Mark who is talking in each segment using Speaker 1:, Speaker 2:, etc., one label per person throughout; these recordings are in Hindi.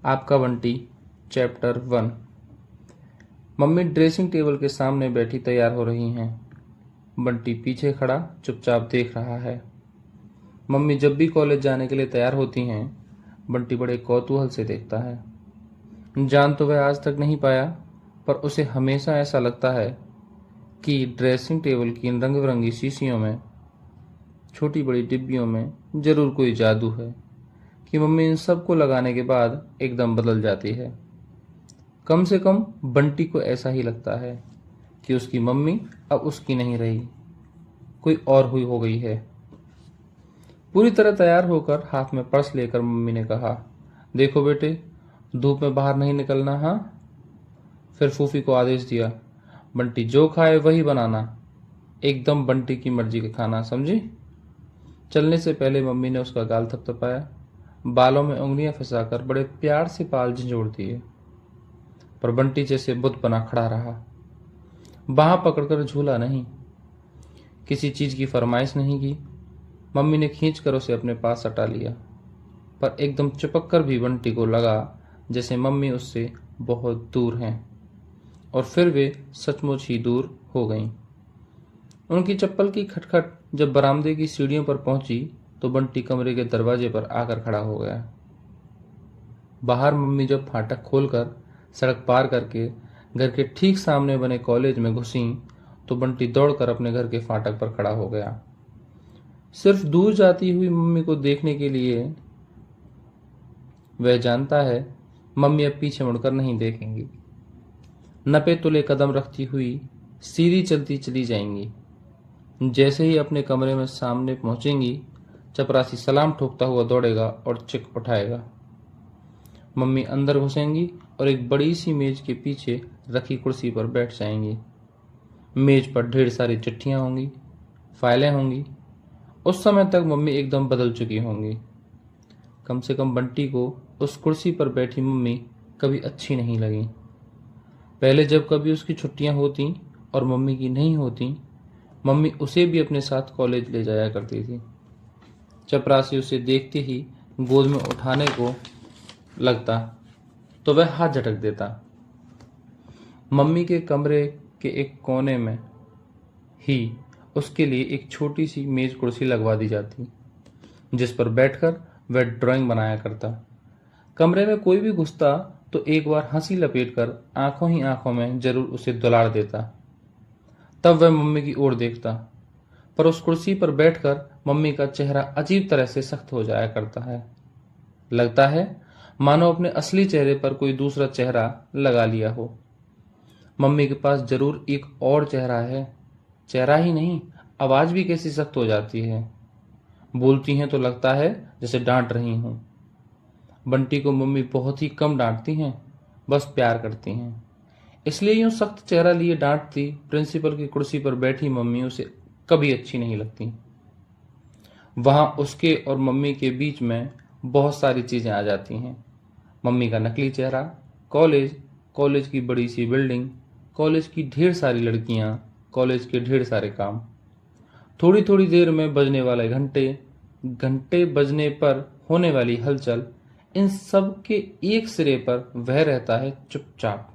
Speaker 1: आपका Bunty chapter 1। Mummy dressing table के सामने बैठी तैयार हो रही हैं। बंटी पीछे खड़ा चुपचाप देख रहा है। मम्मी जब भी कॉलेज जाने के लिए तैयार होती हैं, बंटी बड़े कौतूहल से देखता है। जान तो वह आज तक नहीं पाया, पर उसे हमेशा ऐसा लगता है कि ड्रेसिंग टेबल की इन रंग बिरंगी शीशियों में, छोटी बड़ी डिब्बियों में जरूर कोई जादू है कि मम्मी इन सबको लगाने के बाद एकदम बदल जाती है। कम से कम बंटी को ऐसा ही लगता है कि उसकी मम्मी अब उसकी नहीं रही, कोई और हुई हो गई है। पूरी तरह तैयार होकर हाथ में पर्स लेकर मम्मी ने कहा, देखो बेटे, धूप में बाहर नहीं निकलना। हाँ। फिर फूफी को आदेश दिया, बंटी जो खाए वही बनाना, एकदम बंटी की मर्जी का खाना, समझी। चलने से पहले मम्मी ने उसका गाल थपथपाया, बालों में उंगलियां फंसाकर बड़े प्यार से बाल झंझोड़ दिए। पर बंटी जैसे बुत बना खड़ा रहा। बाह पकड़कर झूला नहीं, किसी चीज की फरमाइश नहीं की। मम्मी ने खींचकर उसे अपने पास सटा लिया, पर एकदम चिपक कर भी बंटी को लगा जैसे मम्मी उससे बहुत दूर हैं, और फिर वे सचमुच ही दूर हो गईं। उनकी चप्पल की खटखट जब बरामदे की सीढ़ियों पर पहुंची तो बंटी कमरे के दरवाजे पर आकर खड़ा हो गया। बाहर मम्मी जब फाटक खोलकर सड़क पार करके घर के ठीक सामने बने कॉलेज में घुसी तो बंटी दौड़कर अपने घर के फाटक पर खड़ा हो गया, सिर्फ दूर जाती हुई मम्मी को देखने के लिए। वह जानता है मम्मी अब पीछे मुड़कर नहीं देखेंगी, नपे तुले कदम रखती हुई सीधी चलती चली जाएंगी। जैसे ही अपने कमरे में सामने पहुंचेंगी, चपरासी सलाम ठोकता हुआ दौड़ेगा और चिक उठाएगा। मम्मी अंदर घुसेंगी और एक बड़ी सी मेज के पीछे रखी कुर्सी पर बैठ जाएंगी। मेज पर ढेर सारी चिट्ठियां होंगी, फाइलें होंगी। उस समय तक मम्मी एकदम बदल चुकी होंगी। कम से कम बंटी को उस कुर्सी पर बैठी मम्मी कभी अच्छी नहीं लगी। पहले जब कभी उसकी छुट्टियां होती और मम्मी की नहीं होती, मम्मी उसे भी अपने साथ कॉलेज ले जाया करती थी। चपरासी उसे देखते ही गोद में उठाने को लगता तो वह हाथ झटक देता। मम्मी के कमरे के एक कोने में ही उसके लिए एक छोटी सी मेज कुर्सी लगवा दी जाती, जिस पर बैठकर वह ड्राइंग बनाया करता। कमरे में कोई भी घुसता तो एक बार हंसी लपेटकर आंखों ही आंखों में जरूर उसे दुलार देता। तब वह मम्मी की ओर देखता, पर उस कुर्सी पर बैठकर मम्मी का चेहरा अजीब तरह से सख्त हो जाया करता है। लगता है मानो अपने असली चेहरे पर कोई दूसरा चेहरा लगा लिया हो। मम्मी के पास जरूर एक और चेहरा है। चेहरा ही नहीं, आवाज भी कैसी सख्त हो जाती है। बोलती हैं तो लगता है जैसे डांट रही हूं। बंटी को मम्मी बहुत ही कम डांटती हैं, बस प्यार करती हैं। इसलिए यूं सख्त चेहरा लिए डांटती प्रिंसिपल की कुर्सी पर बैठी मम्मी उसे कभी अच्छी नहीं लगती। वहां उसके और मम्मी के बीच में बहुत सारी चीजें आ जाती हैं। मम्मी का नकली चेहरा, कॉलेज, कॉलेज की बड़ी सी बिल्डिंग, कॉलेज की ढेर सारी लड़कियां, कॉलेज के ढेर सारे काम, थोड़ी थोड़ी देर में बजने वाले घंटे, घंटे बजने पर होने वाली हलचल। इन सब के एक सिरे पर वह रहता है चुपचाप,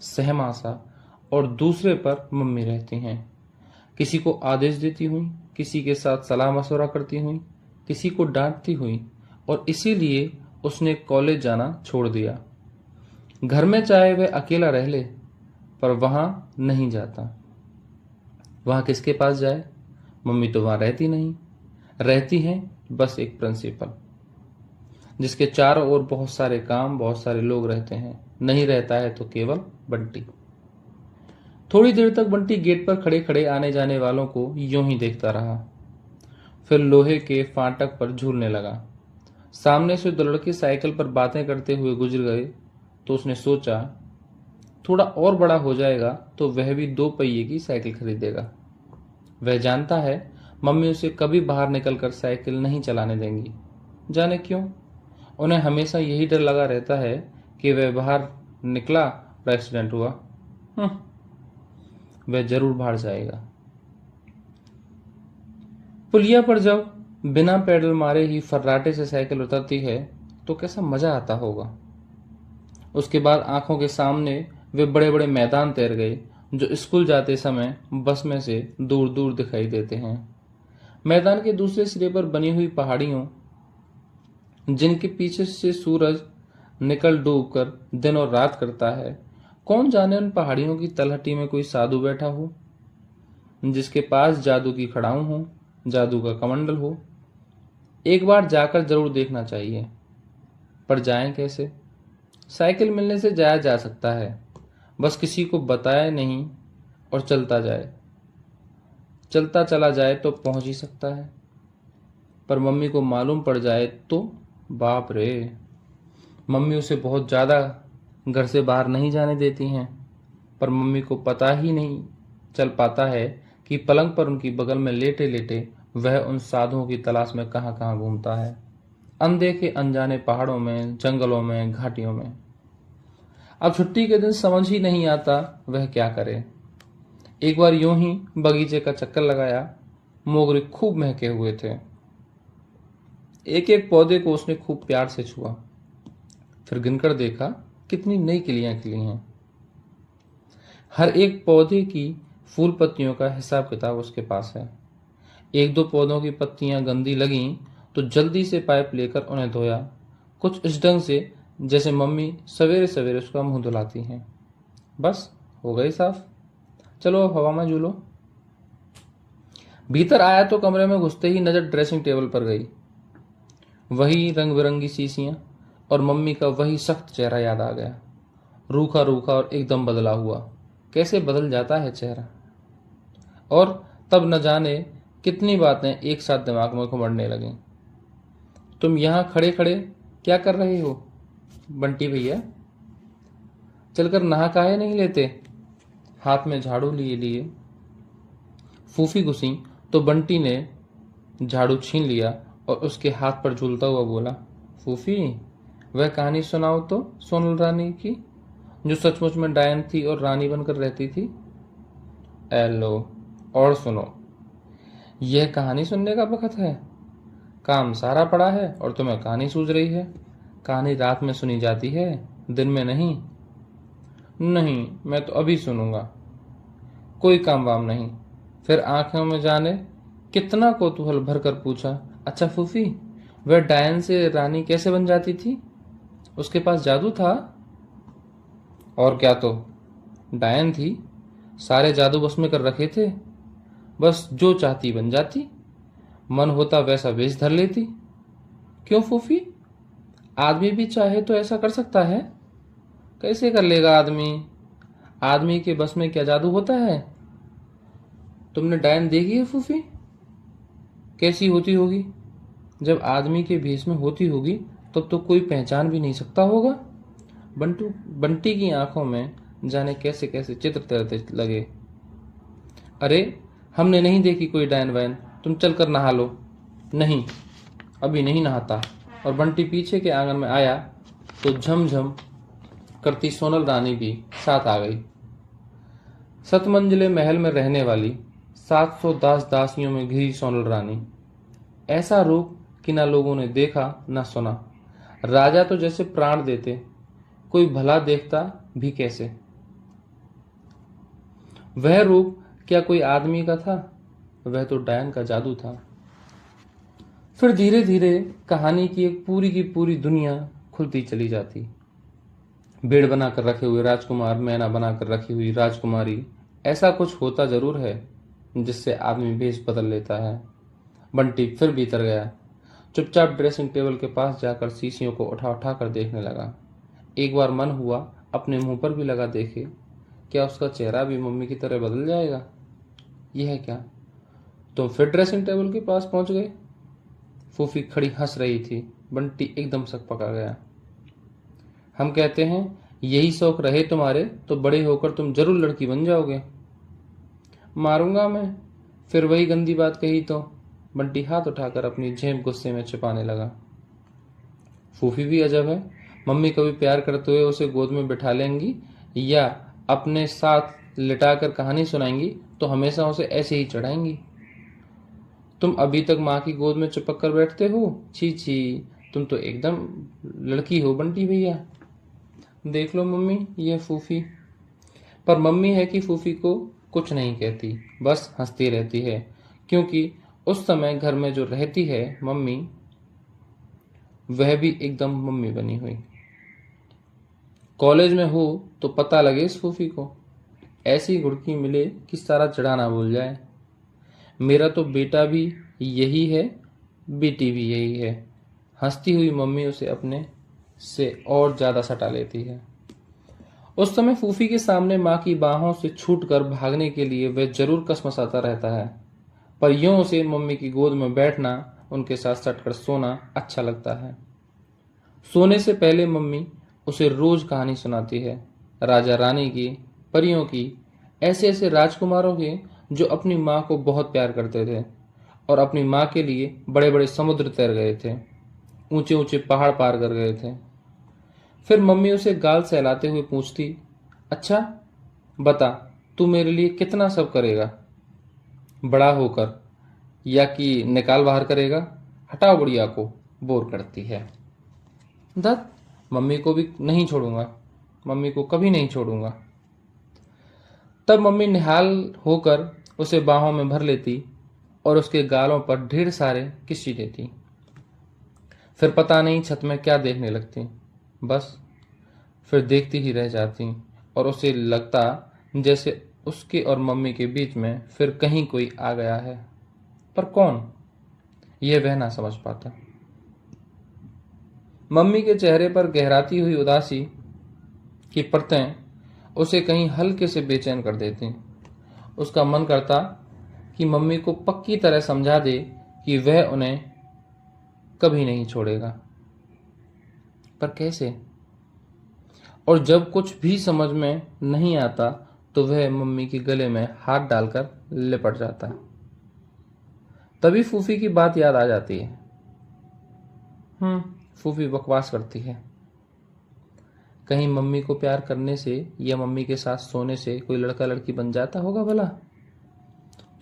Speaker 1: सहमा सा, और दूसरे पर मम्मी रहती हैं, किसी को आदेश देती हुई, किसी के साथ सलाह मशवरा करती हुई, किसी को डांटती हुई। और इसीलिए उसने कॉलेज जाना छोड़ दिया। घर में चाहे वह अकेला रह ले, पर वहां नहीं जाता। वहां किसके पास जाए? मम्मी तो वहां रहती नहीं, रहती है बस एक प्रिंसिपल, जिसके चारों ओर बहुत सारे काम, बहुत सारे लोग रहते हैं। नहीं रहता है तो केवल बंटी। थोड़ी देर तक बंटी गेट पर खड़े खड़े आने जाने वालों को यूं ही देखता रहा, फिर लोहे के फाटक पर झूलने लगा। सामने से दो लड़के साइकिल पर बातें करते हुए गुजर गए तो उसने सोचा, थोड़ा और बड़ा हो जाएगा तो वह भी 2 पहिए की साइकिल खरीदेगा। वह जानता है मम्मी उसे कभी बाहर निकलकर साइकिल नहीं चलाने देंगी। जाने क्यों, उन्हें हमेशा यही डर लगा रहता है कि वह बाहर निकला और एक्सीडेंट हुआ। वह जरूर बाहर जाएगा। पुलिया पर जब बिना पेडल मारे ही फर्राटे से साइकिल उतरती है तो कैसा मजा आता होगा। उसके बाद आंखों के सामने वे बड़े बड़े मैदान तैर गए जो स्कूल जाते समय बस में से दूर दूर दिखाई देते हैं। मैदान के दूसरे सिरे पर बनी हुई पहाड़ियों, जिनके पीछे से सूरज निकल डूब कर दिन और रात करता है। कौन जाने उन पहाड़ियों की तलहटी में कोई साधु बैठा हो, जिसके पास जादू की खड़ाऊं हो, जादू का कमंडल हो। एक बार जाकर जरूर देखना चाहिए, पर जाएं कैसे? साइकिल मिलने से जाया जा सकता है, बस किसी को बताए नहीं और चलता चला जाए तो पहुंच ही सकता है। पर मम्मी को मालूम पड़ जाए तो बाप रे। मम्मी उसे बहुत ज़्यादा घर से बाहर नहीं जाने देती हैं, पर मम्मी को पता ही नहीं चल पाता है कि पलंग पर उनकी बगल में लेटे लेटे वह उन साधुओं की तलाश में कहाँ कहाँ घूमता है, अनदेखे अनजाने पहाड़ों में, जंगलों में, घाटियों में। अब छुट्टी के दिन समझ ही नहीं आता वह क्या करे। एक बार यूं ही बगीचे का चक्कर लगाया। मोगरे खूब महके हुए थे। एक एक पौधे को उसने खूब प्यार से छुआ, फिर गिनकर देखा कितनी नई कलियां खिली हैं। हर एक पौधे की फूल पत्तियों का हिसाब किताब उसके पास है। एक दो पौधों की पत्तियां गंदी लगीं तो जल्दी से पाइप लेकर उन्हें धोया, कुछ इस ढंग से जैसे मम्मी सवेरे सवेरे उसका मुंह धुलाती हैं। बस हो गई साफ, चलो अब हवा में झूलो। भीतर आया तो कमरे में घुसते ही नजर ड्रेसिंग टेबल पर गई। वही रंग बिरंगी शीशियां और मम्मी का वही सख्त चेहरा याद आ गया, रूखा रूखा और एकदम बदला हुआ। कैसे बदल जाता है चेहरा। और तब न जाने कितनी बातें एक साथ दिमाग में घुमड़ने लगीं। तुम यहां खड़े खड़े क्या कर रहे हो बंटी भैया? चलकर नहा काहे नहीं लेते? हाथ में झाड़ू लिए लिए फूफी घुसी तो बंटी ने झाड़ू छीन लिया और उसके हाथ पर झूलता हुआ बोला, फूफी वह कहानी सुनाओ तो सोनल रानी की, जो सचमुच में डायन थी और रानी बनकर रहती थी। एलो, और सुनो, यह कहानी सुनने का वक्त है? काम सारा पड़ा है और तुम्हें कहानी सूझ रही है। कहानी रात में सुनी जाती है, दिन में नहीं। नहीं, मैं तो अभी सुनूंगा। कोई काम वाम नहीं। फिर आंखों में जाने कितना कौतूहल भर कर पूछा, अच्छा फूफी, वह डायन से रानी कैसे बन जाती थी? उसके पास जादू था? और क्या, तो डायन थी, सारे जादू बस में कर रखे थे। बस जो चाहती बन जाती, मन होता वैसा वेश धर लेती। क्यों फूफी, आदमी भी चाहे तो ऐसा कर सकता है? कैसे कर लेगा आदमी? आदमी के बस में क्या जादू होता है? तुमने डायन देखी है फूफी? कैसी होती होगी? जब आदमी के भेष में होती होगी तब तो कोई पहचान भी नहीं सकता होगा। बंटी की आंखों में जाने कैसे कैसे चित्र तैरते लगे। अरे हमने नहीं देखी कोई डायन वायन, तुम चलकर नहा लो। नहीं, अभी नहीं नहाता। और बंटी पीछे के आंगन में आया तो झमझम करती सोनल रानी भी साथ आ गई। 7 मंजिले महल में रहने वाली 700 दास दासियों में घिरी सोनल रानी। ऐसा रूप कि ना लोगों ने देखा ना सुना। राजा तो जैसे प्राण देते, कोई भला देखता भी कैसे। वह रूप क्या कोई आदमी का था? वह तो डायन का जादू था। फिर धीरे धीरे कहानी की एक पूरी की पूरी दुनिया खुलती चली जाती। भेड़ बनाकर रखे हुए राजकुमार, मैना बनाकर रखी हुई राजकुमारी, ऐसा कुछ होता जरूर है जिससे आदमी भेष बदल लेता है। बंटी फिर भीतर गया, चुपचाप ड्रेसिंग टेबल के पास जाकर शीशियों को उठा उठा कर देखने लगा। एक बार मन हुआ अपने मुंह पर भी लगा देखे, क्या उसका चेहरा भी मम्मी की तरह बदल जाएगा। यह है क्या? तुम फिर ड्रेसिंग टेबल के पास पहुंच गए। फूफी खड़ी हंस रही थी। बंटी एकदम सक पका गया। हम कहते हैं यही शौक रहे तुम्हारे तो बड़े होकर तुम जरूर लड़की बन जाओगे। मारूंगा मैं फिर वही गंदी बात कही तो। बंटी हाथ उठाकर अपनी झेप गुस्से में छिपाने लगा। फूफी भी अजब है, मम्मी कभी प्यार करते हुए उसे गोद में बिठा लेंगी या अपने साथ लिटाकर कहानी सुनाएंगी तो हमेशा उसे ऐसे ही चढ़ाएंगी। तुम अभी तक माँ की गोद में चिपक कर बैठते हो। छी छी, तुम तो एकदम लड़की हो बंटी भैया। देख लो मम्मी, ये फूफी। पर मम्मी है कि फूफी को कुछ नहीं कहती, बस हंसती रहती है, क्योंकि उस समय घर में जो रहती है मम्मी, वह भी एकदम मम्मी बनी हुई। कॉलेज में हो तो पता लगे इस फूफी को, ऐसी घुड़की मिले कि सारा चढ़ाना भूल जाए। मेरा तो बेटा भी यही है, बेटी भी यही है। हंसती हुई मम्मी उसे अपने से और ज्यादा सटा लेती है। उस समय फूफी के सामने माँ की बाहों से छूटकर भागने के लिए वह जरूर कसमसाता रहता है, पर यूं उसे मम्मी की गोद में बैठना, उनके साथ सटकर सोना अच्छा लगता है। सोने से पहले मम्मी उसे रोज कहानी सुनाती है, राजा रानी की, परियों की, ऐसे ऐसे राजकुमारों की जो अपनी माँ को बहुत प्यार करते थे और अपनी माँ के लिए बड़े बड़े समुद्र तैर गए थे, ऊंचे ऊंचे पहाड़ पार कर गए थे। फिर मम्मी उसे गाल सहलाते हुए पूछती, अच्छा बता, तू मेरे लिए कितना सब करेगा बड़ा होकर, या कि निकाल बाहर करेगा? हटाओ बुढ़िया को, बोर करती है। दत्त, मम्मी को भी नहीं छोड़ूंगा, मम्मी को कभी नहीं छोड़ूंगा। तब मम्मी निहाल होकर उसे बाहों में भर लेती और उसके गालों पर ढेर सारे किस्सी देती। फिर पता नहीं छत में क्या देखने लगती, बस फिर देखती ही रह जाती और उसे लगता जैसे उसके और मम्मी के बीच में फिर कहीं कोई आ गया है, पर कौन, यह वह ना समझ पाता। मम्मी के चेहरे पर गहराती हुई उदासी की परतें उसे कहीं हल्के से बेचैन कर देती। उसका मन करता कि मम्मी को पक्की तरह समझा दे कि वह उन्हें कभी नहीं छोड़ेगा, पर कैसे? और जब कुछ भी समझ में नहीं आता तो वह मम्मी के गले में हाथ डालकर लिपट जाता। तभी फूफी की बात याद आ जाती है। फूफी बकवास करती है। कहीं मम्मी को प्यार करने से या मम्मी के साथ सोने से कोई लड़का लड़की बन जाता होगा भला?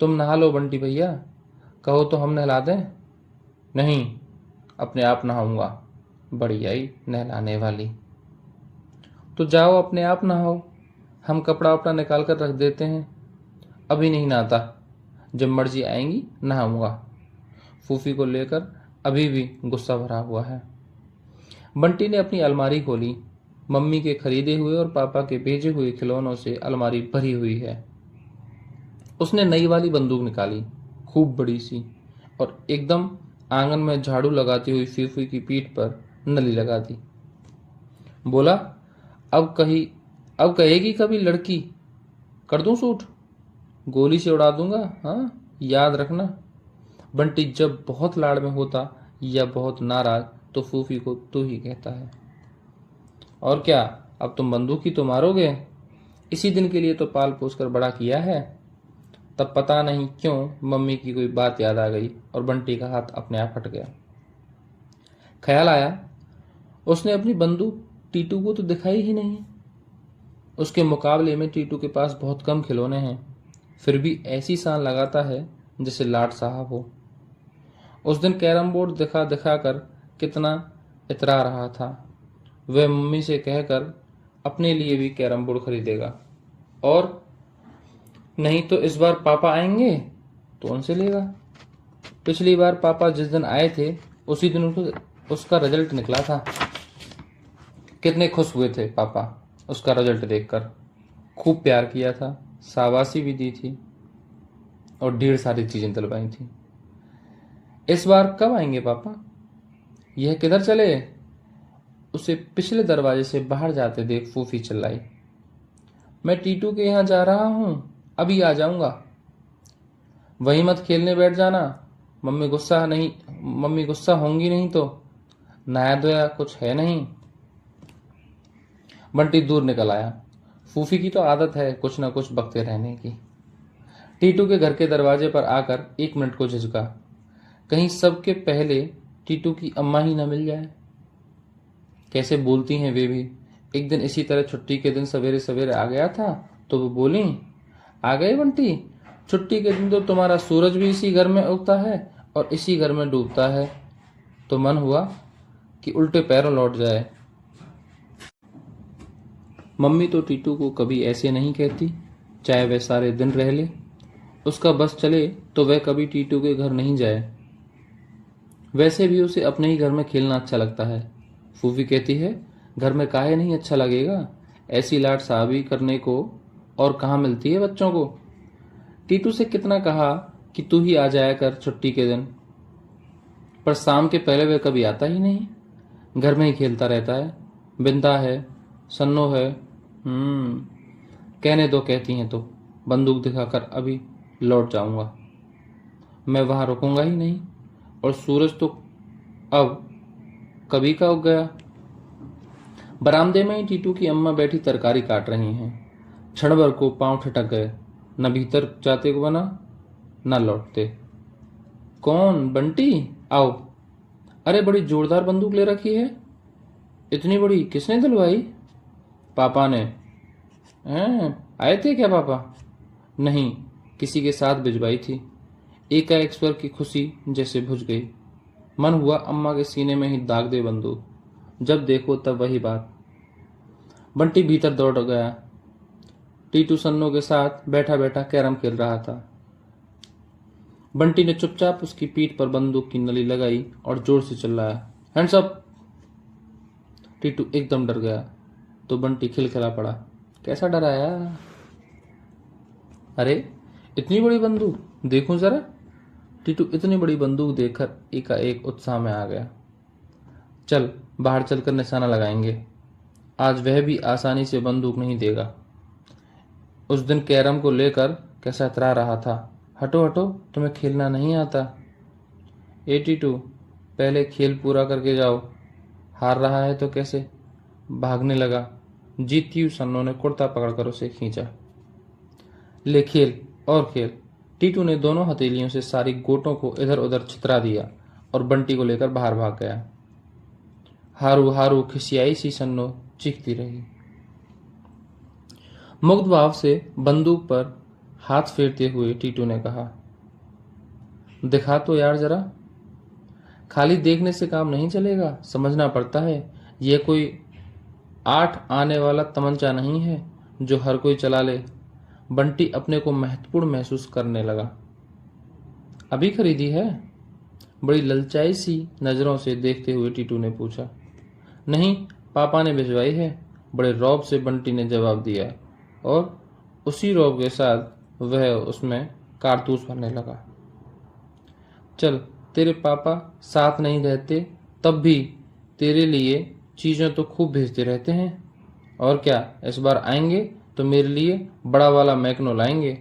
Speaker 1: तुम नहा लो बंटी भैया, कहो तो हम नहला दें? नहीं, अपने आप नहाऊंगा, बड़ी आई नहलाने वाली। तो जाओ अपने आप नहाओ, हम कपड़ा वपड़ा निकाल कर रख देते हैं। अभी नहीं नहाता, जब मर्जी आएंगी नहाऊंगा। फूफी को लेकर अभी भी गुस्सा भरा हुआ है। बंटी ने अपनी अलमारी खोली। मम्मी के खरीदे हुए और पापा के भेजे हुए खिलौनों से अलमारी भरी हुई है। उसने नई वाली बंदूक निकाली, खूब बड़ी सी, और एकदम आंगन में झाड़ू लगाती हुई फूफी की पीठ पर नली लगा दी। बोला, अब कहेगी कभी लड़की, कर दूं सूट, गोली से उड़ा दूंगा, हाँ याद रखना। बंटी जब बहुत लाड़ में होता या बहुत नाराज तो फूफी को तू ही कहता है। और क्या, अब तुम बंदूक ही तो मारोगे, इसी दिन के लिए तो पाल पोस कर बड़ा किया है। तब पता नहीं क्यों मम्मी की कोई बात याद आ गई और बंटी का हाथ अपने आप हट गया। ख्याल आया, उसने अपनी बंदूक टीटू को तो दिखाई ही नहीं। उसके मुकाबले में टीटू के पास बहुत कम खिलौने हैं, फिर भी ऐसी सान लगाता है जैसे लाट साहब हो। उस दिन कैरम बोर्ड दिखा दिखा कर कितना इतरा रहा था। वह मम्मी से कहकर अपने लिए भी कैरम बोर्ड खरीदेगा, और नहीं तो इस बार पापा आएंगे तो उनसे लेगा। पिछली बार पापा जिस दिन आए थे उसी दिन उसका रिजल्ट निकला था। कितने खुश हुए थे पापा उसका रिजल्ट देखकर। खूब प्यार किया था, शाबाशी भी दी थी और ढेर सारी चीजें दिलवाई थी। इस बार कब आएंगे पापा? यह किधर चले? उसे पिछले दरवाजे से बाहर जाते देख फूफी चिल्लाई, मैं टीटू के यहाँ जा रहा हूं, अभी आ जाऊंगा। वहीं मत खेलने बैठ जाना, मम्मी गुस्सा होंगी नहीं तो। नया धोया कुछ है नहीं। बंटी दूर निकल आया। फूफी की तो आदत है कुछ न कुछ बकते रहने की। टीटू के घर के दरवाजे पर आकर 1 मिनट को झिझका, कहीं सबके पहले टीटू की अम्मा ही न मिल जाए। कैसे बोलती हैं वे भी। एक दिन इसी तरह छुट्टी के दिन सवेरे सवेरे आ गया था तो वो बोली, आ गए बंटी, छुट्टी के दिन तो तुम्हारा सूरज भी इसी घर में उगता है और इसी घर में डूबता है। तो मन हुआ कि उल्टे पैरों लौट जाए। मम्मी तो टीटू को कभी ऐसे नहीं कहती, चाहे वह सारे दिन रह ले। उसका बस चले तो वह कभी टीटू के घर नहीं जाए। वैसे भी उसे अपने ही घर में खेलना अच्छा लगता है। फूफी कहती है, घर में काहे नहीं अच्छा लगेगा, ऐसी लाड साहबी करने को और कहाँ मिलती है बच्चों को। टीटू से कितना कहा कि तू ही आ जाया कर छुट्टी के दिन, पर शाम के पहले वह कभी आता ही नहीं। घर में ही खेलता रहता है। बिंदा है, सन्नो है। कहने दो, कहती हैं तो बंदूक दिखाकर अभी लौट जाऊंगा। मैं वहां रुकूंगा ही नहीं। और सूरज तो अब कभी का उग गया। बरामदे में ही टीटू की अम्मा बैठी तरकारी काट रही हैं। क्षण भर को पांव ठटक गए। न भीतर जाते को बना, न लौटते। कौन? बंटी? आओ। अरे बड़ी जोरदार बंदूक ले रखी है। इतनी बड़ी किसने दिलवाई? पापा ने। आए थे क्या पापा? नहीं, किसी के साथ भिजवाई थी। एकाएक स्वर की खुशी जैसे बुझ गई। मन हुआ अम्मा के सीने में ही दाग दे बंदूक। जब देखो तब वही बात। बंटी भीतर दौड़ गया। टीटू सन्नो के साथ बैठा बैठा कैरम खेल रहा था। बंटी ने चुपचाप उसकी पीठ पर बंदूक की नली लगाई और जोर से चिल्लाया, हैंड्स अप। टीटू एकदम डर गया तो बंटी खिलखिला पड़ा। कैसा डराया? अरे इतनी बड़ी बंदूक, देखूं जरा। टीटू इतनी बड़ी बंदूक देखकर एकाएक उत्साह में आ गया। चल बाहर चलकर निशाना लगाएंगे। आज वह भी आसानी से बंदूक नहीं देगा। उस दिन कैरम को लेकर कैसा इतरा रहा था। हटो हटो, तुम्हें खेलना नहीं आता। ए टीटू, पहले खेल पूरा करके जाओ। हार रहा है तो कैसे? भागने लगा। जीती हुई सन्नो ने कुर्ता पकड़कर उसे खींचा। ले खेल और खेल। टीटू ने दोनों हथेलियों से सारी गोटों को इधर उधर छितरा दिया और बंटी को लेकर बाहर भाग गया। हारू हारू खिसियाई सी सन्नो चीखती रही। मुग्ध भाव से बंदूक पर हाथ फेरते हुए टीटू ने कहा, दिखा तो यार जरा। खाली देखने से काम नहीं चलेगा, समझना पड़ता है। यह कोई 8 आने वाला तमंचा नहीं है जो हर कोई चला ले। बंटी अपने को महत्वपूर्ण महसूस करने लगा। अभी खरीदी है? बड़ी ललचाई सी नजरों से देखते हुए टीटू ने पूछा। नहीं, पापा ने भिजवाई है, बड़े रौब से बंटी ने जवाब दिया और उसी रौब के साथ वह उसमें कारतूस भरने लगा। चल, तेरे पापा साथ नहीं रहते तब भी तेरे लिए चीज़ें तो खूब भेजते रहते हैं। और क्या, इस बार आएंगे तो मेरे लिए बड़ा वाला मैकनो लाएंगे।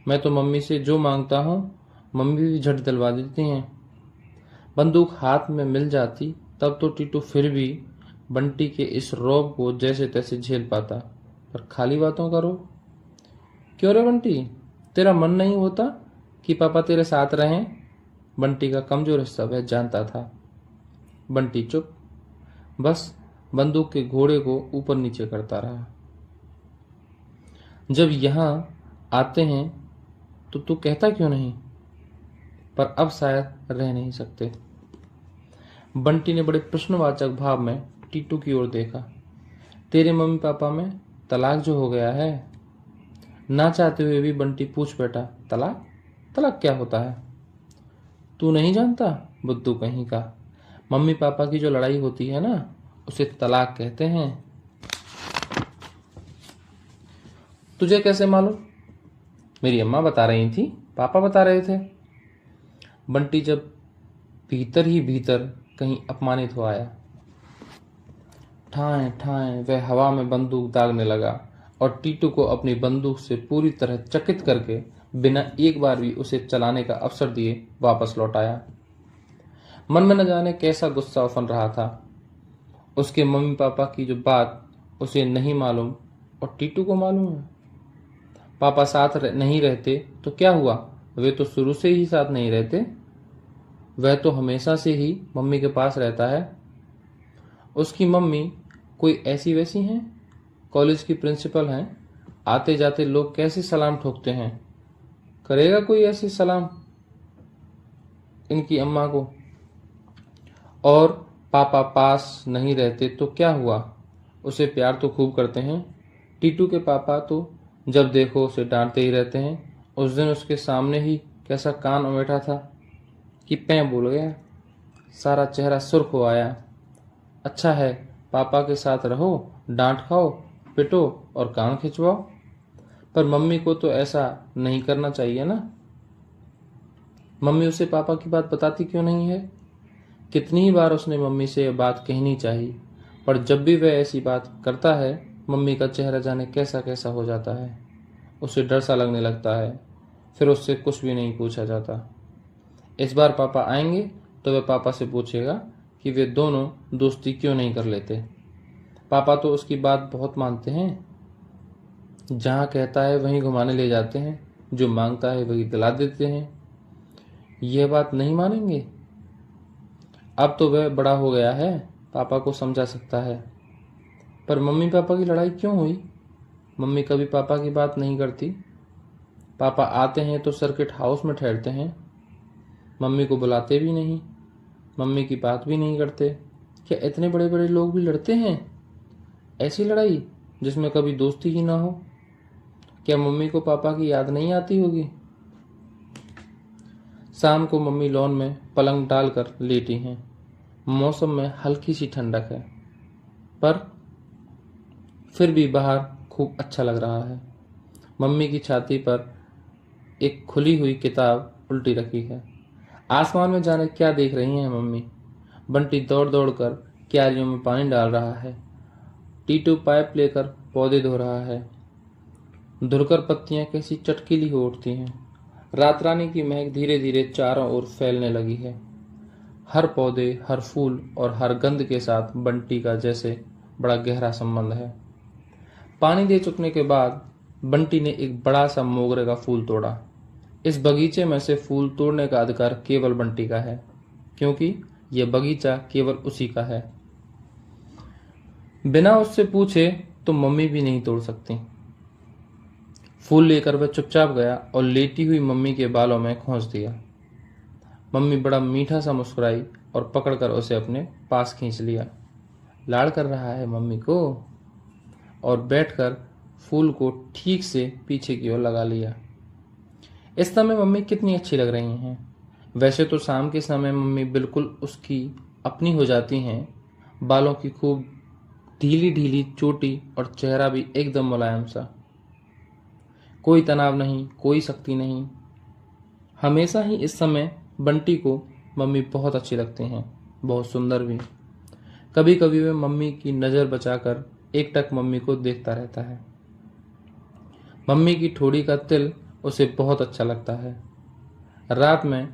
Speaker 1: मैं तो मम्मी से जो मांगता हूँ मम्मी भी झट दिलवा देती हैं। बंदूक हाथ में मिल जाती तब तो टीटू फिर भी बंटी के इस रौब को जैसे तैसे झेल पाता, पर खाली बातों का रोब। क्यों रे बंटी, तेरा मन नहीं होता कि पापा तेरे साथ रहें? बंटी का कमजोर हिस्सा वह जानता था। बंटी चुप, बस बंदूक के घोड़े को ऊपर नीचे करता रहा। जब यहां आते हैं तो तू कहता क्यों नहीं? पर अब शायद रह नहीं सकते। बंटी ने बड़े प्रश्नवाचक भाव में टीटू की ओर देखा। तेरे मम्मी पापा में तलाक जो हो गया है? ना चाहते हुए भी बंटी पूछ बैठा, तलाक? तलाक क्या होता है? तू नहीं जानता? बुद्धू कहीं का। मम्मी पापा की जो लड़ाई होती है ना, उसे तलाक कहते हैं। तुझे कैसे मालूम? मेरी अम्मा बता रही थी, पापा बता रहे थे। बंटी जब भीतर ही भीतर कहीं अपमानित हो आया। ठाएं ठाएं वह हवा में बंदूक दागने लगा और टीटू को अपनी बंदूक से पूरी तरह चकित करके बिना एक बार भी उसे चलाने का अवसर दिए वापस लौट आया। मन में न जाने कैसा गुस्सा उफन रहा था। उसके मम्मी पापा की जो बात उसे नहीं मालूम और टीटू को मालूम है। पापा साथ नहीं रहते तो क्या हुआ, वे तो शुरू से ही साथ नहीं रहते। वह तो हमेशा से ही मम्मी के पास रहता है। उसकी मम्मी कोई ऐसी वैसी हैं, कॉलेज की प्रिंसिपल हैं। आते जाते लोग कैसे सलाम ठोकते हैं। करेगा कोई ऐसे सलाम इनकी अम्मा को? और पापा पास नहीं रहते तो क्या हुआ, उसे प्यार तो खूब करते हैं। टीटू के पापा तो जब देखो उसे डांटते ही रहते हैं। उस दिन उसके सामने ही कैसा कान बैठा था कि पैं बोल गया, सारा चेहरा सुर्ख हो आया। अच्छा है, पापा के साथ रहो, डांट खाओ, पिटो और कान खिंचवाओ, पर मम्मी को तो ऐसा नहीं करना चाहिए ना। मम्मी उसे पापा की बात बताती क्यों नहीं है? कितनी ही बार उसने मम्मी से यह बात कहनी चाहिए, पर जब भी वह ऐसी बात करता है मम्मी का चेहरा जाने कैसा कैसा हो जाता है। उसे डर सा लगने लगता है, फिर उससे कुछ भी नहीं पूछा जाता। इस बार पापा आएंगे तो वह पापा से पूछेगा कि वे दोनों दोस्ती क्यों नहीं कर लेते। पापा तो उसकी बात बहुत मानते हैं, जहाँ कहता है वहीं घुमाने ले जाते हैं, जो मांगता है वही दिला देते हैं। यह बात नहीं मानेंगे। अब तो वह बड़ा हो गया है, पापा को समझा सकता है। पर मम्मी पापा की लड़ाई क्यों हुई? मम्मी कभी पापा की बात नहीं करती। पापा आते हैं तो सर्किट हाउस में ठहरते हैं, मम्मी को बुलाते भी नहीं, मम्मी की बात भी नहीं करते। क्या इतने बड़े बड़े लोग भी लड़ते हैं? ऐसी लड़ाई जिसमें कभी दोस्ती ही ना हो। क्या मम्मी को पापा की याद नहीं आती होगी? शाम को मम्मी लॉन में पलंग डालकर लेटी हैं। मौसम में हल्की सी ठंडक है, पर फिर भी बाहर खूब अच्छा लग रहा है। मम्मी की छाती पर एक खुली हुई किताब उल्टी रखी है। आसमान में जाने क्या देख रही हैं मम्मी। बंटी दौड़ दौड़ कर क्यारियों में पानी डाल रहा है। टीटू पाइप लेकर पौधे धो रहा है। धुलकर पत्तियां कैसी चटकीली हो उठती हैं। रात रानी की महक धीरे धीरे चारों ओर फैलने लगी है। हर पौधे, हर फूल और हर गंध के साथ बंटी का जैसे बड़ा गहरा संबंध है। पानी दे चुकने के बाद बंटी ने एक बड़ा सा मोगरे का फूल तोड़ा। इस बगीचे में से फूल तोड़ने का अधिकार केवल बंटी का है, क्योंकि यह बगीचा केवल उसी का है। बिना उससे पूछे तो मम्मी भी नहीं तोड़ सकती। फूल लेकर वह चुपचाप गया और लेटी हुई मम्मी के बालों में खोंच दिया। मम्मी बड़ा मीठा सा मुस्कुराई और पकड़कर उसे अपने पास खींच लिया। लाड़ कर रहा है मम्मी को, और बैठकर फूल को ठीक से पीछे की ओर लगा लिया। इस समय मम्मी कितनी अच्छी लग रही हैं। वैसे तो शाम के समय मम्मी बिल्कुल उसकी अपनी हो जाती हैं। बालों की खूब ढीली ढीली चोटी और चेहरा भी एकदम मुलायम सा। कोई तनाव नहीं, कोई सख्ती नहीं। हमेशा ही इस समय बंटी को मम्मी बहुत अच्छी लगती हैं, बहुत सुंदर भी। कभी कभी वह मम्मी की नज़र बचाकर एकटक मम्मी को देखता रहता है। मम्मी की ठोड़ी का तिल उसे बहुत अच्छा लगता है। रात में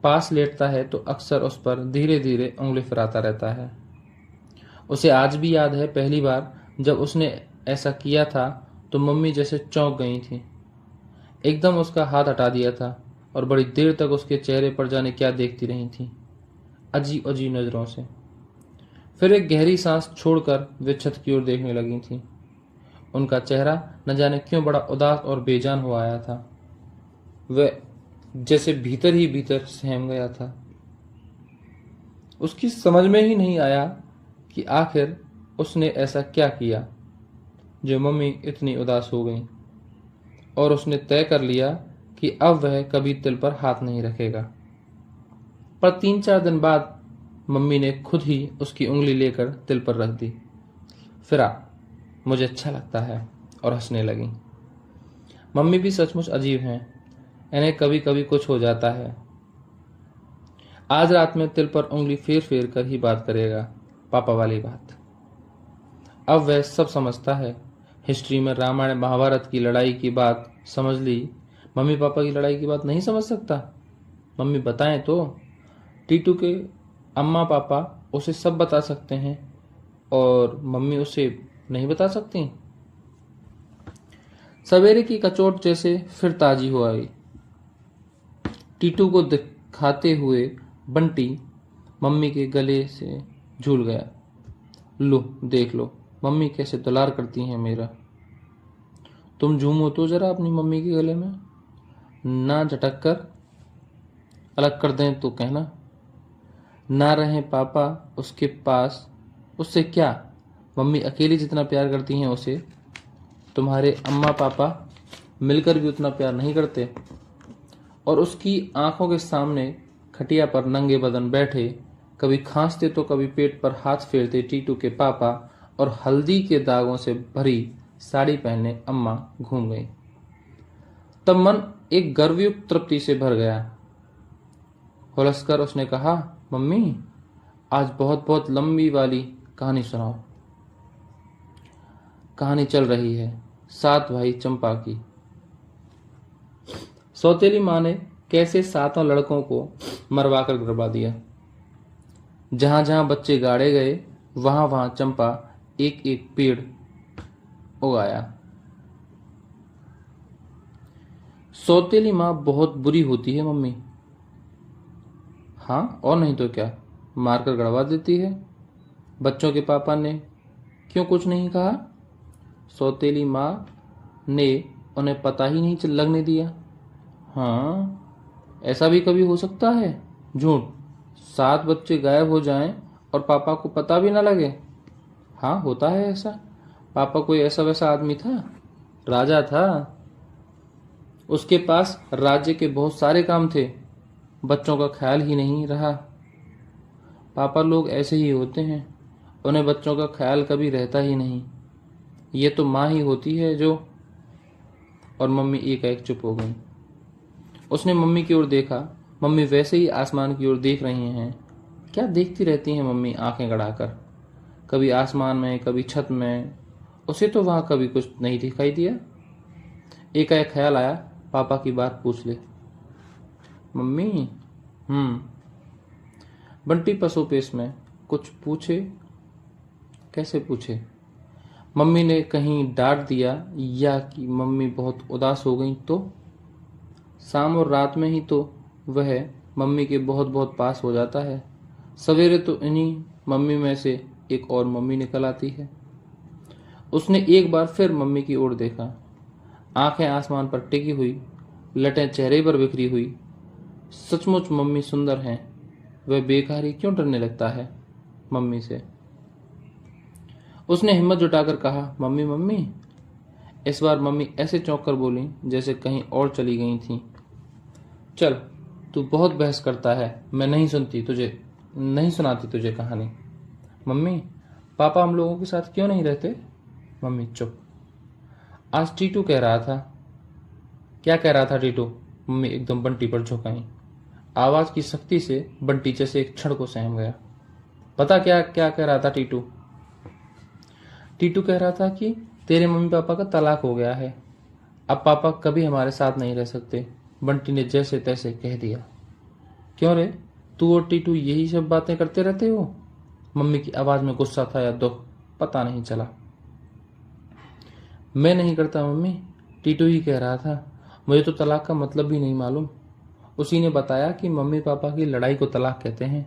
Speaker 1: पास लेटता है तो अक्सर उस पर धीरे धीरे उंगली फिराता रहता है। उसे आज भी याद है, पहली बार जब उसने ऐसा किया था तो मम्मी जैसे चौंक गई थी। एकदम उसका हाथ हटा दिया था और बड़ी देर तक उसके चेहरे पर जाने क्या देखती रही थी, अजीब अजीब नजरों से। फिर एक गहरी सांस छोड़कर वे छत की ओर देखने लगी थी। उनका चेहरा न जाने क्यों बड़ा उदास और बेजान हो आया था। वह जैसे भीतर ही भीतर सहम गया था। उसकी समझ में ही नहीं आया कि आखिर उसने ऐसा क्या किया जो मम्मी इतनी उदास हो गई, और उसने तय कर लिया कि अब वह कभी तिल पर हाथ नहीं रखेगा। पर 3-4 दिन बाद मम्मी ने खुद ही उसकी उंगली लेकर तिल पर रख दी। फिर मुझे अच्छा लगता है, और हंसने लगी। मम्मी भी सचमुच अजीब हैं, इन्हें कभी कभी कुछ हो जाता है। आज रात में तिल पर उंगली फेर फेर कर ही बात करेगा, पापा वाली बात। अब वह सब समझता है। हिस्ट्री में रामायण महाभारत की लड़ाई की बात समझ ली, मम्मी पापा की लड़ाई की बात नहीं समझ सकता। मम्मी बताएं तो टीटू के अम्मा पापा उसे सब बता सकते हैं, और मम्मी उसे नहीं बता सकती। सवेरे की कचोट जैसे फिर ताजी हो आई। टीटू को दिखाते हुए बंटी मम्मी के गले से झूल गया। लो देख लो मम्मी कैसे दुलार करती हैं मेरा। तुम झूमो तो जरा अपनी मम्मी के गले में, ना झटक कर, अलग कर दें तो कहना। ना रहे पापा उसके पास, उससे क्या, मम्मी अकेली जितना प्यार करती हैं उसे, तुम्हारे अम्मा पापा मिलकर भी उतना प्यार नहीं करते। और उसकी आंखों के सामने खटिया पर नंगे बदन बैठे, कभी खांसते तो कभी पेट पर हाथ फेरते टीटू के पापा और हल्दी के दागों से भरी साड़ी पहने अम्मा घूम गई। तब मन एक गर्वयुक्त तृप्ति से भर गया। हुलसकर उसने कहा, मम्मी आज बहुत बहुत लंबी वाली कहानी सुनाओ। कहानी चल रही है 7 भाई चंपा की। सौतेली माँ ने कैसे 7 लड़कों को मरवाकर गिरवा दिया। जहां जहां बच्चे गाड़े गए वहां वहां चंपा एक एक पेड़ उगाया। सौतेली माँ बहुत बुरी होती है मम्मी। हाँ और नहीं तो क्या, मारकर गड़वा देती है। बच्चों के पापा ने क्यों कुछ नहीं कहा? सौतेली माँ ने उन्हें पता ही नहीं लगने दिया। हाँ, ऐसा भी कभी हो सकता है? झूठ। 7 बच्चे गायब हो जाएं और पापा को पता भी ना लगे। हाँ होता है ऐसा। पापा कोई ऐसा वैसा आदमी था, राजा था। उसके पास राज्य के बहुत सारे काम थे, बच्चों का ख्याल ही नहीं रहा। पापा लोग ऐसे ही होते हैं, उन्हें बच्चों का ख्याल कभी रहता ही नहीं। ये तो माँ ही होती है जो। और मम्मी एकाएक चुप हो गई। उसने मम्मी की ओर देखा। मम्मी वैसे ही आसमान की ओर देख रही हैं। क्या देखती रहती हैं मम्मी आंखें गड़ाकर, कभी आसमान में कभी छत में। उसे तो वहां कभी कुछ नहीं दिखाई दिया। एकाएक ख्याल आया, पापा की बात पूछ ले। मम्मी बंटी पसोपेश में कुछ पूछे। कैसे पूछे? मम्मी ने कहीं डांट दिया या कि मम्मी बहुत उदास हो गई तो? शाम और रात में ही तो वह मम्मी के बहुत बहुत पास हो जाता है। सवेरे तो इन्हीं मम्मी में से एक और मम्मी निकल आती है। उसने एक बार फिर मम्मी की ओर देखा। आंखें आसमान पर टिकी हुई, लटें चेहरे पर बिखरी हुई। सचमुच मम्मी सुंदर हैं। वह बेकारी क्यों डरने लगता है मम्मी से? उसने हिम्मत जुटाकर कहा, मम्मी मम्मी। इस बार मम्मी ऐसे चौंक कर बोली जैसे कहीं और चली गई थी। चल, तू बहुत बहस करता है, मैं नहीं सुनाती तुझे कहानी। मम्मी, पापा हम लोगों के साथ क्यों नहीं रहते? मम्मी चुप। आज टीटू कह रहा था। क्या कह रहा था टीटू? मम्मी एकदम बंटी पर झुकाई। आवाज की सख्ती से बंटी जैसे एक क्षण को सहम गया। पता क्या क्या कह रहा था टीटू? टीटू कह रहा था कि तेरे मम्मी पापा का तलाक हो गया है, अब पापा कभी हमारे साथ नहीं रह सकते। बंटी ने जैसे तैसे कह दिया। क्यों रे, तू और टीटू यही सब बातें करते रहते हो? मम्मी की आवाज में गुस्सा था या दुख, पता नहीं चला। मैं नहीं करता मम्मी, टीटू ही कह रहा था। मुझे तो तलाक का मतलब भी नहीं मालूम। उसी ने बताया कि मम्मी पापा की लड़ाई को तलाक कहते हैं।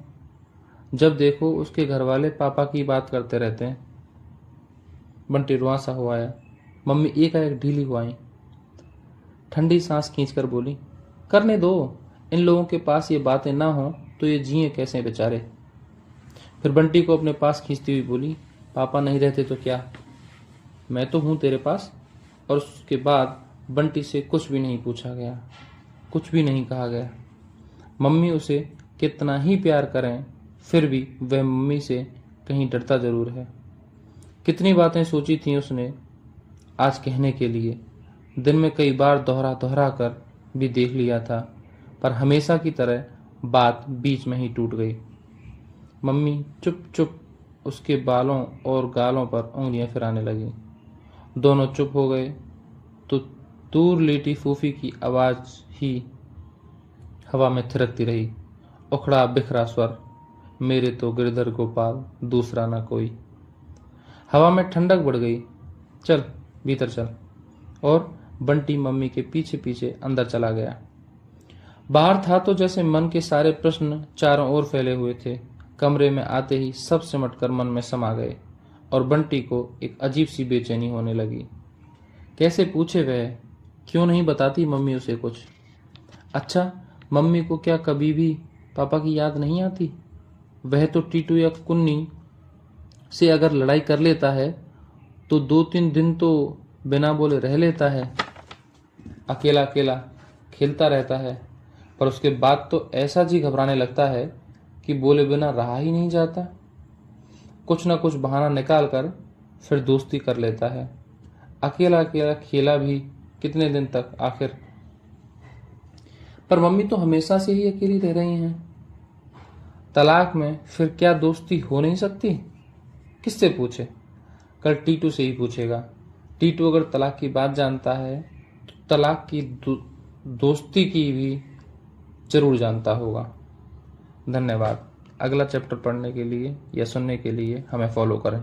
Speaker 1: जब देखो उसके घर वाले पापा की बात करते रहते हैं। बंटी रुआंसा हो आया। मम्मी एकाएक ढीली हो आई, ठंडी सांस खींचकर बोली, करने दो, इन लोगों के पास ये बातें ना हो तो ये जिए कैसे बेचारे। फिर बंटी को अपने पास खींचती हुई बोली, पापा नहीं रहते तो क्या, मैं तो हूं तेरे पास। और उसके बाद बंटी से कुछ भी नहीं पूछा गया, कुछ भी नहीं कहा गया। मम्मी उसे कितना ही प्यार करें फिर भी वह मम्मी से कहीं डरता जरूर है। कितनी बातें सोची थी उसने आज कहने के लिए, दिन में कई बार दोहरा दोहरा कर भी देख लिया था, पर हमेशा की तरह बात बीच में ही टूट गई। मम्मी चुप चुप उसके बालों और गालों पर उंगलियां फिराने लगी। दोनों चुप हो गए तो दूर लेटी फूफी की आवाज ही हवा में थिरकती रही, उखड़ा बिखरा स्वर, मेरे तो गिरधर गोपाल दूसरा ना कोई। हवा में ठंडक बढ़ गई। चल भीतर चल। और बंटी मम्मी के पीछे पीछे अंदर चला गया। बाहर था तो जैसे मन के सारे प्रश्न चारों ओर फैले हुए थे। कमरे में आते ही सब सिमटकर मन में समा गए और बंटी को एक अजीब सी बेचैनी होने लगी। कैसे पूछे वह, क्यों नहीं बताती मम्मी उसे कुछ? अच्छा, मम्मी को क्या कभी भी पापा की याद नहीं आती? वह तो टीटू या कुन्नी से अगर लड़ाई कर लेता है तो 2-3 दिन तो बिना बोले रह लेता है, अकेला अकेला खेलता रहता है, पर उसके बाद तो ऐसा जी घबराने लगता है कि बोले बिना रहा ही नहीं जाता। कुछ ना कुछ बहाना निकाल कर फिर दोस्ती कर लेता है। अकेला अकेला खेला भी कितने दिन तक आखिर। पर मम्मी तो हमेशा से ही अकेली रह रही हैं। तलाक में फिर क्या दोस्ती हो नहीं सकती? किससे पूछे? कल टीटू से ही पूछेगा। टीटू अगर तलाक की बात जानता है तो तलाक की दोस्ती की भी जरूर जानता होगा। धन्यवाद। अगला चैप्टर पढ़ने के लिए या सुनने के लिए हमें फॉलो करें।